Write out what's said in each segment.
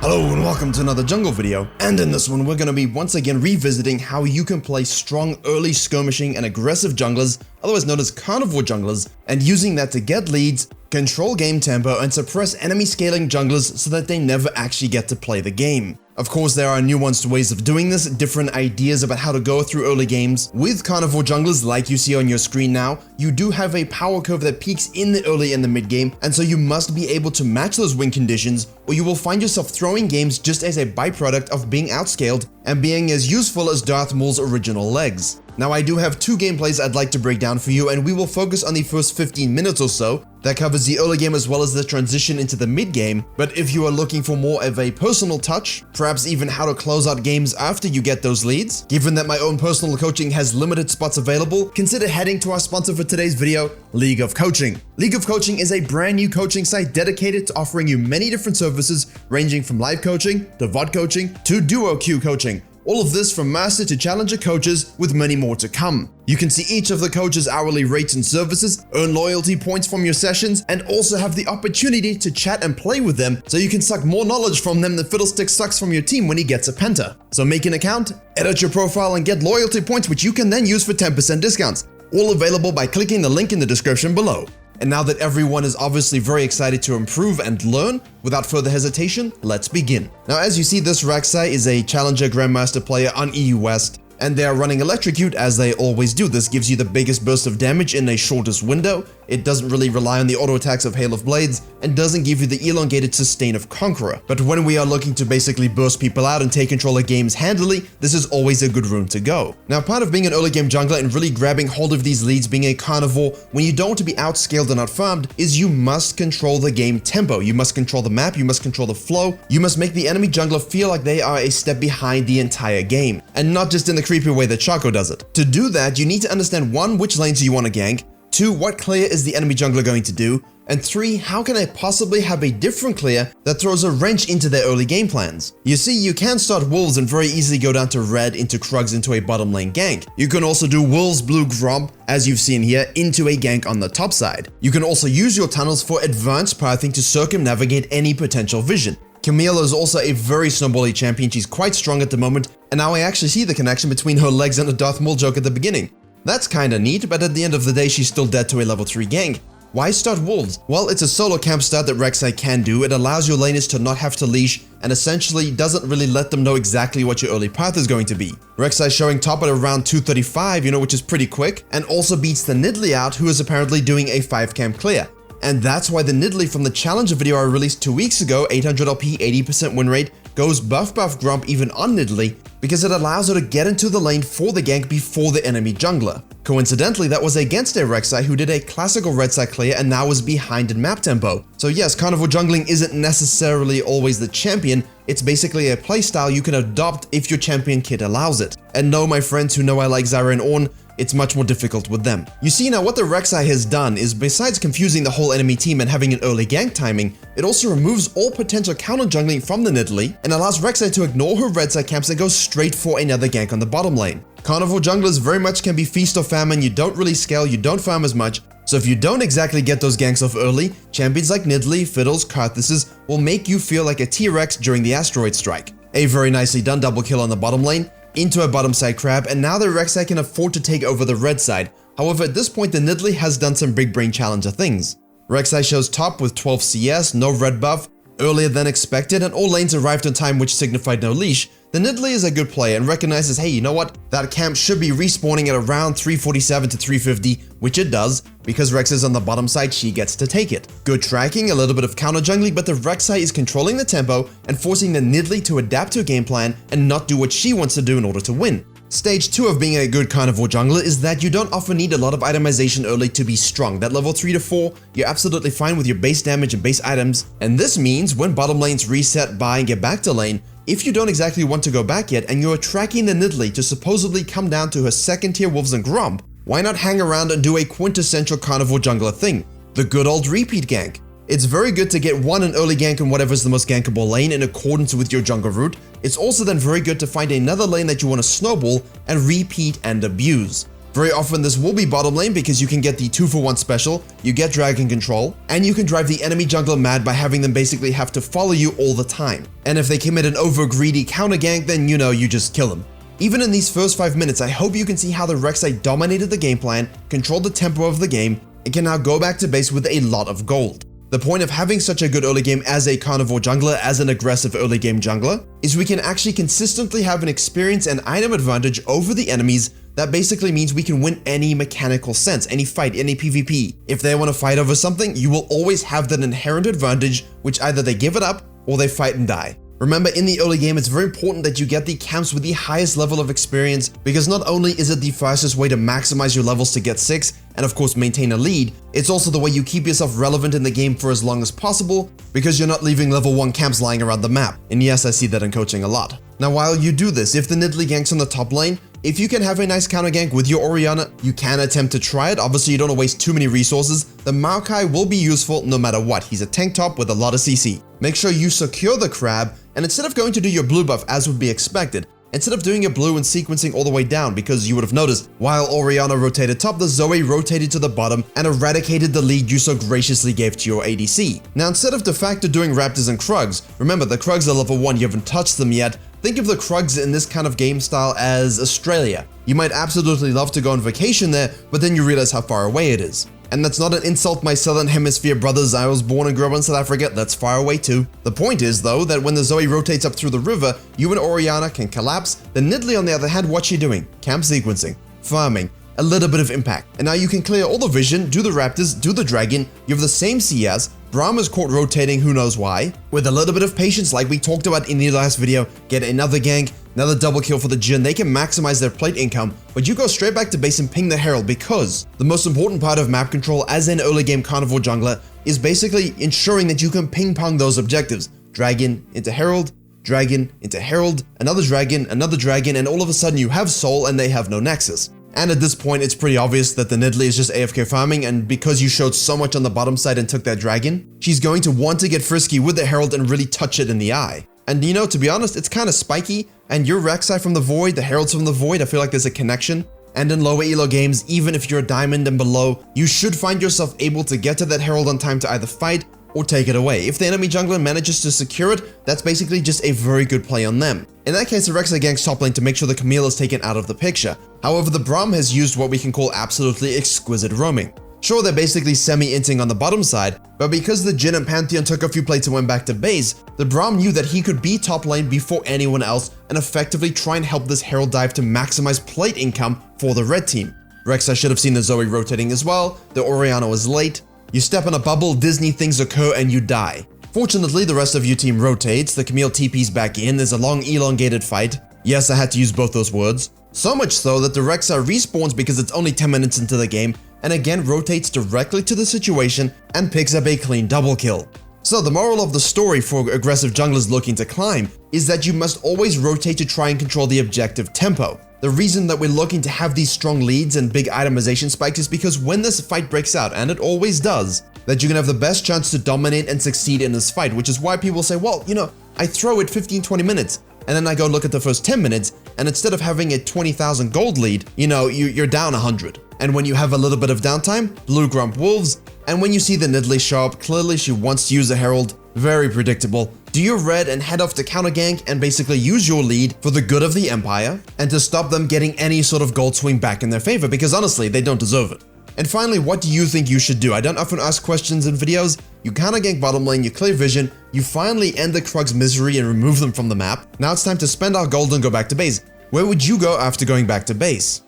Hello and welcome to another jungle video, and in this one we're going to be once again revisiting how you can play strong early skirmishing and aggressive junglers, otherwise known as carnivore junglers, and using that to get leads, control game tempo, and suppress enemy scaling junglers so that they never actually get to play the game. Of course, there are nuanced ways of doing this, different ideas about how to go through early games. With carnivore junglers, like you see on your screen now, you do have a power curve that peaks in the early and the mid game, and so you must be able to match those win conditions, or you will find yourself throwing games just as a byproduct of being outscaled and being as useful as Darth Maul's original legs. Now, I do have two gameplays I'd like to break down for you, and we will focus on the first 15 minutes or so. That covers the early game as well as the transition into the mid game. But if you are looking for more of a personal touch, perhaps even how to close out games after you get those leads, given that my own personal coaching has limited spots available, consider heading to our sponsor for today's video, League of Coaching. League of Coaching is a brand new coaching site dedicated to offering you many different services ranging from live coaching to VOD coaching to duo queue coaching. All of this from master to challenger coaches with many more to come. You can see each of the coaches' hourly rates and services, earn loyalty points from your sessions, and also have the opportunity to chat and play with them so you can suck more knowledge from them than Fiddlestick sucks from your team when he gets a penta. So make an account, edit your profile, and get loyalty points which you can then use for 10% discounts. All available by clicking the link in the description below. And now that everyone is obviously very excited to improve and learn, without further hesitation, let's begin. Now, as you see, this Rek'Sai is a Challenger Grandmaster player on EU West, and they are running Electrocute as they always do. This gives you the biggest burst of damage in a shortest window. It doesn't really rely on the auto attacks of Hail of Blades, and doesn't give you the elongated sustain of Conqueror. But when we are looking to basically burst people out and take control of games handily, this is always a good route to go. Now, part of being an early game jungler and really grabbing hold of these leads, being a carnivore, when you don't want to be outscaled and outfarmed, is you must control the game tempo. You must control the map, you must control the flow, you must make the enemy jungler feel like they are a step behind the entire game, and not just in the creepy way that Chaco does it. To do that, you need to understand 1, which lanes do you want to gank, 2, what clear is the enemy jungler going to do, and 3, how can I possibly have a different clear that throws a wrench into their early game plans? You see, you can start wolves and very easily go down to red into Krugs into a bottom lane gank. You can also do wolves blue gromp, as you've seen here, into a gank on the top side. You can also use your tunnels for advanced pathing to circumnavigate any potential vision. Camille is also a very snowbally champion. She's quite strong at the moment, and now I actually see the connection between her legs and the Darth Maul joke at the beginning. That's kinda neat, but at the end of the day, she's still dead to a level 3 gank. Why start wolves? Well, it's a solo camp start that Rek'Sai can do. It allows your laners to not have to leash, and essentially doesn't really let them know exactly what your early path is going to be. Rek'Sai showing top at around 235, which is pretty quick, and also beats the Nidalee out, who is apparently doing a 5 camp clear. And that's why the Nidalee from the Challenger video I released 2 weeks ago, 800 LP, 80% win rate, goes buff grump even on Nidalee, because it allows her to get into the lane for the gank before the enemy jungler. Coincidentally, that was against a Rek'Sai who did a classical red side clear and now is behind in map tempo. So yes, carnivore jungling isn't necessarily always the champion, it's basically a playstyle you can adopt if your champion kit allows it. And no, my friends who know I like Zyra and Ornn, it's much more difficult with them. You see, now what the Rek'Sai has done is, besides confusing the whole enemy team and having an early gank timing, it also removes all potential counter jungling from the Nidalee and allows Rek'Sai to ignore her red side camps and go straight for another gank on the bottom lane. Carnivore junglers very much can be feast or famine. You don't really scale, you don't farm as much, so if you don't exactly get those ganks off early, champions like Nidalee, Fiddles, Karthuses will make you feel like a T-Rex during the asteroid strike. A very nicely done double kill on the bottom lane, into a bottom side crab, and now the Rek'Sai can afford to take over the red side. However, at this point the Nidalee has done some big brain challenger things. Rek'Sai shows top with 12 CS, no red buff, earlier than expected, and all lanes arrived on time, which signified no leash. The Nidalee is a good player and recognizes, hey, you know what? That camp should be respawning at around 347 to 350, which it does. Because Rex is on the bottom side, she gets to take it. Good tracking, a little bit of counter jungling, but the Rek'Sai is controlling the tempo and forcing the Nidalee to adapt to a game plan and not do what she wants to do in order to win. Stage 2 of being a good carnivore jungler is that you don't often need a lot of itemization early to be strong. That level 3 to 4, you're absolutely fine with your base damage and base items, and this means when bottom lanes reset, buy, and get back to lane, if you don't exactly want to go back yet and you're tracking the Nidalee to supposedly come down to her second tier wolves and gromp, why not hang around and do a quintessential carnivore jungler thing? The good old repeat gank. It's very good to get an early gank in whatever's the most gankable lane in accordance with your jungle route. It's also then very good to find another lane that you want to snowball and repeat and abuse. Very often this will be bottom lane because you can get the 2-for-1 special, you get dragon control, and you can drive the enemy jungler mad by having them basically have to follow you all the time. And if they commit an over greedy counter gank, then you know you just kill them. Even in these first 5 minutes, I hope you can see how the Rek'Sai dominated the game plan, controlled the tempo of the game, and can now go back to base with a lot of gold. The point of having such a good early game as a carnivore jungler, as an aggressive early game jungler, is we can actually consistently have an experience and item advantage over the enemies. That basically means we can win any mechanical sense, any fight, any PvP. If they want to fight over something, you will always have that inherent advantage, which either they give it up or they fight and die. Remember, in the early game, it's very important that you get the camps with the highest level of experience, because not only is it the fastest way to maximize your levels to get 6 and of course maintain a lead, it's also the way you keep yourself relevant in the game for as long as possible, because you're not leaving level 1 camps lying around the map. And yes, I see that in coaching a lot. Now while you do this, if the Nidalee ganks on the top lane, if you can have a nice counter gank with your Orianna, you can attempt to try it. Obviously you don't want to waste too many resources. The Maokai will be useful no matter what. He's a tank top with a lot of CC. Make sure you secure the crab, and instead of going to do your blue buff as would be expected, instead of doing your blue and sequencing all the way down, because you would have noticed while Orianna rotated top, the Zoe rotated to the bottom and eradicated the lead you so graciously gave to your ADC. Now instead of de facto doing Raptors and Krugs, remember the Krugs are level 1, you haven't touched them yet. Think of the Krugs in this kind of game style as Australia. You might absolutely love to go on vacation there, but then you realize how far away it is. And that's not an insult, my Southern Hemisphere brothers. I was born and grew up in South Africa, that's far away too. The point is though, that when the Zoe rotates up through the river, you and Orianna can collapse. The Nidalee on the other hand, what's she doing? Camp sequencing, farming, a little bit of impact. And now you can clear all the vision, do the Raptors, do the Dragon, you have the same CS, Braum is caught rotating who knows why. With a little bit of patience like we talked about in the last video, get another gank, another double kill for the Jhin, they can maximize their plate income, but you go straight back to base and ping the Herald, because the most important part of map control as an early game carnivore jungler is basically ensuring that you can ping pong those objectives. Dragon into Herald, Dragon into Herald, another Dragon, and all of a sudden you have Soul and they have no nexus. And at this point, it's pretty obvious that the Nidalee is just AFK farming, and because you showed so much on the bottom side and took that dragon, she's going to want to get frisky with the Herald and really touch it in the eye. And you know, to be honest, it's kind of spiky, and your Rek'Sai from the Void, the Herald's from the Void, I feel like there's a connection. And in lower elo games, even if you're a diamond and below, you should find yourself able to get to that Herald on time to either fight or take it away. If the enemy jungler manages to secure it, that's basically just a very good play on them. In that case, the Rek'Sai ganks top lane to make sure the Camille is taken out of the picture. However, the Braum has used what we can call absolutely exquisite roaming. Sure, they're basically semi-inting on the bottom side, but because the Jhin and Pantheon took a few plates and went back to base, the Braum knew that he could be top lane before anyone else and effectively try and help this Herald dive to maximize plate income for the red team. Rek'Sai should have seen the Zoe rotating as well, the Orianna was late. You step in a bubble, Disney things occur, and you die. Fortunately, the rest of your team rotates, the Camille TP's back in, there's a long elongated fight. Yes, I had to use both those words. So much so that the Rek'Sai respawns because it's only 10 minutes into the game, and again rotates directly to the situation and picks up a clean double kill. So the moral of the story for aggressive junglers looking to climb is that you must always rotate to try and control the objective tempo. The reason that we're looking to have these strong leads and big itemization spikes is because when this fight breaks out, and it always does, that you can have the best chance to dominate and succeed in this fight, which is why people say, well, you know, I throw it 15-20 minutes, and then I go look at the first 10 minutes, and instead of having a 20,000 gold lead, you know, you're down 100. And when you have a little bit of downtime, Blue Grump Wolves, and when you see the Nidalee show up, clearly she wants to use a Herald, very predictable. Do your red and head off to counter gank and basically use your lead for the good of the Empire, and to stop them getting any sort of gold swing back in their favor, because honestly, they don't deserve it. And finally, what do you think you should do? I don't often ask questions in videos. You counter gank bottom lane, you clear vision, you finally end the Krug's misery and remove them from the map. Now it's time to spend our gold and go back to base. Where would you go after going back to base?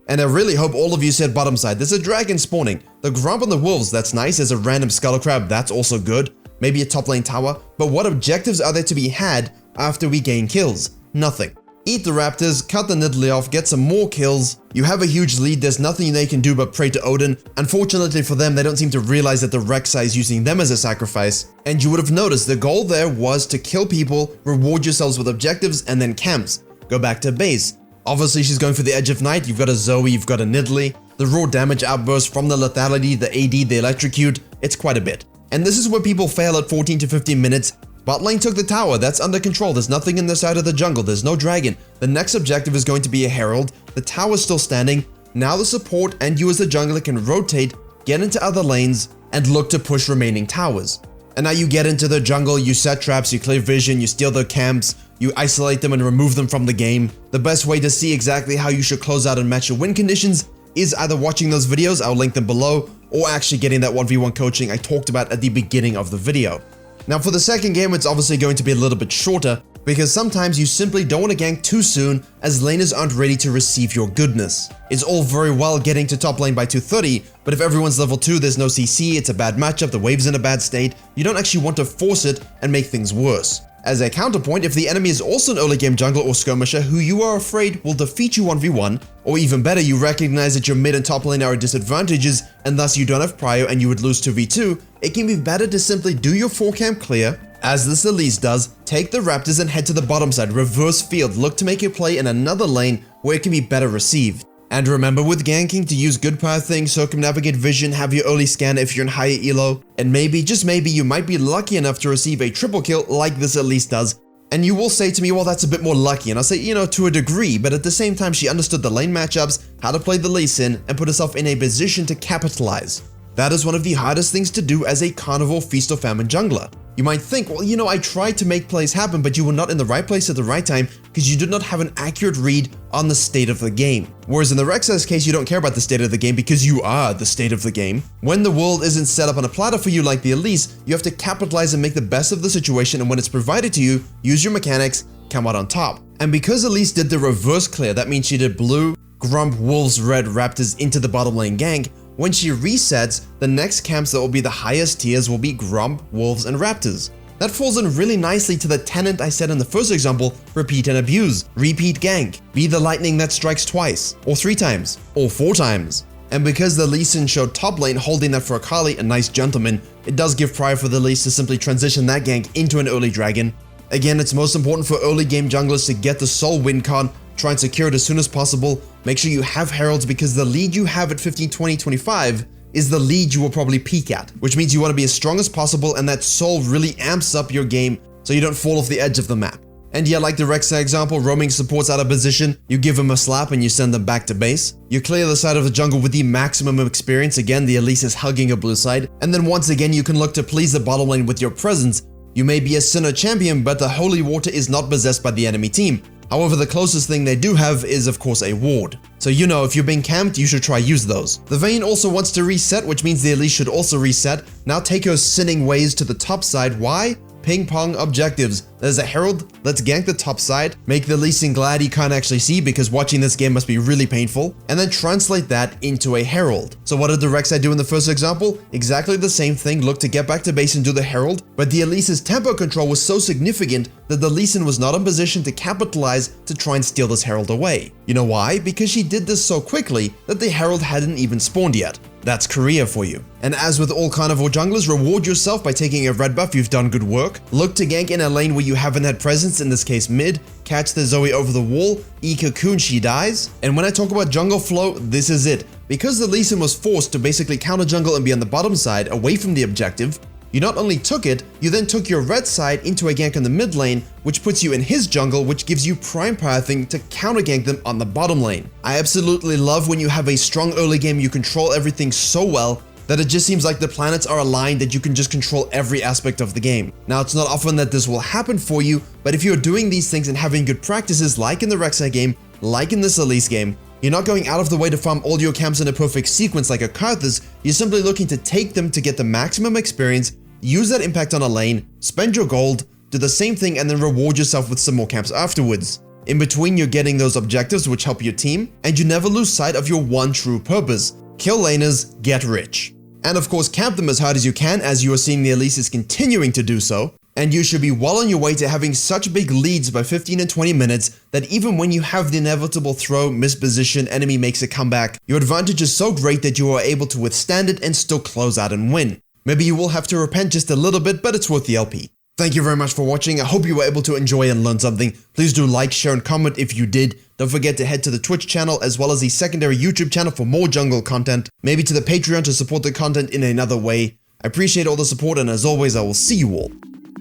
And I really hope all of you said bottom side. There's a dragon spawning. The Grump and the Wolves, that's nice. There's a random Skull Crab, that's also good. Maybe a top lane tower. But what objectives are there to be had after we gain kills? Nothing. Eat the Raptors, cut the Nidalee off, get some more kills. You have a huge lead, there's nothing they can do but pray to Odin. Unfortunately for them, they don't seem to realize that the Rek'Sai is using them as a sacrifice. And you would have noticed the goal there was to kill people, reward yourselves with objectives, and then camps. Go back to base. Obviously, she's going for the Edge of Night. You've got a Zoe, you've got a Nidalee. The raw damage outburst from the lethality, the AD, the electrocute, it's quite a bit. And this is where people fail at 14 to 15 minutes Bot lane took the tower, that's under control, there's nothing in the side of the jungle, there's no dragon. The next objective is going to be a herald, the tower's still standing. Now the support and you as the jungler can rotate, get into other lanes, and look to push remaining towers. And now you get into the jungle, you set traps, you clear vision, you steal their camps, you isolate them and remove them from the game. The best way to see exactly how you should close out and match your win conditions is either watching those videos, I'll link them below, or actually getting that 1v1 coaching I talked about at the beginning of the video. Now for the second game, it's obviously going to be a little bit shorter because sometimes you simply don't want to gank too soon as laners aren't ready to receive your goodness. It's all very well getting to top lane by 230, but if everyone's level 2, there's no CC, it's a bad matchup, the wave's in a bad state, you don't actually want to force it and make things worse. As a counterpoint, if the enemy is also an early game jungler or skirmisher who you are afraid will defeat you 1v1, or even better, you recognize that your mid and top lane are at disadvantages and thus you don't have prio and you would lose 2v2, it can be better to simply do your 4-camp clear, as this Elise does, take the Raptors and head to the bottom side, reverse field, look to make your play in another lane where it can be better received. And remember with ganking to use good pathing, circumnavigate vision, have your early scan if you're in higher elo, and maybe, just maybe, you might be lucky enough to receive a triple kill like this Elise does. And you will say to me, well, that's a bit more lucky, and I'll say, you know, to a degree, but at the same time she understood the lane matchups, how to play the Lee Sin, and put herself in a position to capitalize. That is one of the hardest things to do as a carnivore feast or famine jungler. You might think, well, you know, I tried to make plays happen, but you were not in the right place at the right time because you did not have an accurate read on the state of the game. Whereas in the Rek'Sai's case, you don't care about the state of the game because you are the state of the game. When the world isn't set up on a platter for you like the Elise, you have to capitalize and make the best of the situation, and when it's provided to you, use your mechanics, come out on top. And because Elise did the reverse clear, that means she did blue, grump, wolves, red, raptors into the bottom lane gank. When she resets, the next camps that will be the highest tiers will be Grump, Wolves, and Raptors. That falls in really nicely to the tenet I said in the first example, repeat and abuse, repeat gank, be the lightning that strikes twice, or 3 times, or 4 times. And because the Lee Sin showed top lane holding that for Akali, a nice gentleman, it does give prio for the Elise to simply transition that gank into an early dragon. Again, it's most important for early game junglers to get the soul win con, try and secure it as soon as possible. Make sure you have heralds because the lead you have at 15, 20, 25 is the lead you will probably peak at, which means you want to be as strong as possible, and that soul really amps up your game so you don't fall off the edge of the map. And yeah, like the Rek'Sai example, roaming supports out of position, you give him a slap and you send them back to base. You clear the side of the jungle with the maximum experience, again the Elise is hugging a blue side, and then once again you can look to please the bottom lane with your presence. You may be a Sinnoh champion, but the holy water is not possessed by the enemy team. However, the closest thing they do have is of course a ward. So you know, if you're being camped, you should try use those. The Vayne also wants to reset, which means the Elise should also reset. Now take her sinning ways to the top side. Why? Ping pong objectives. There's a herald, let's gank the top side, make the Lee Sin glad he can't actually see because watching this game must be really painful, and then translate that into a herald. So what did the Rek'Sai do in the first example? Exactly the same thing, look to get back to base and do the herald, but the Elise's tempo control was so significant that the Lee Sin was not in position to capitalize to try and steal this herald away. You know why? Because she did this so quickly that the herald hadn't even spawned yet. That's Korea for you. And as with all carnivore junglers, reward yourself by taking a red buff, you've done good work. Look to gank in a lane where you haven't had presence, in this case mid, catch the Zoe over the wall, E-cocoon, she dies. And when I talk about jungle flow, this is it. Because the Lee Sin was forced to basically counter jungle and be on the bottom side, away from the objective, you not only took it, you then took your red side into a gank in the mid lane, which puts you in his jungle, which gives you prime pathing to counter gank them on the bottom lane. I absolutely love when you have a strong early game, you control everything so well that it just seems like the planets are aligned, that you can just control every aspect of the game. Now, it's not often that this will happen for you, but if you're doing these things and having good practices like in the Rek'Sai game, like in this Elise game, you're not going out of the way to farm all your camps in a perfect sequence like a Karthus, you're simply looking to take them to get the maximum experience, use that impact on a lane, spend your gold, do the same thing, and then reward yourself with some more camps afterwards. In between, you're getting those objectives which help your team, and you never lose sight of your one true purpose: kill laners, get rich. And of course, camp them as hard as you can, as you are seeing the Elise is continuing to do so, and you should be well on your way to having such big leads by 15 and 20 minutes that even when you have the inevitable throw, misposition, enemy makes a comeback, your advantage is so great that you are able to withstand it and still close out and win. Maybe you will have to repent just a little bit, but it's worth the LP. Thank you very much for watching. I hope you were able to enjoy and learn something. Please do like, share, and comment if you did. Don't forget to head to the Twitch channel as well as the secondary YouTube channel for more jungle content. Maybe to the Patreon to support the content in another way. I appreciate all the support, and as always, I will see you all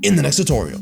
in the next tutorial.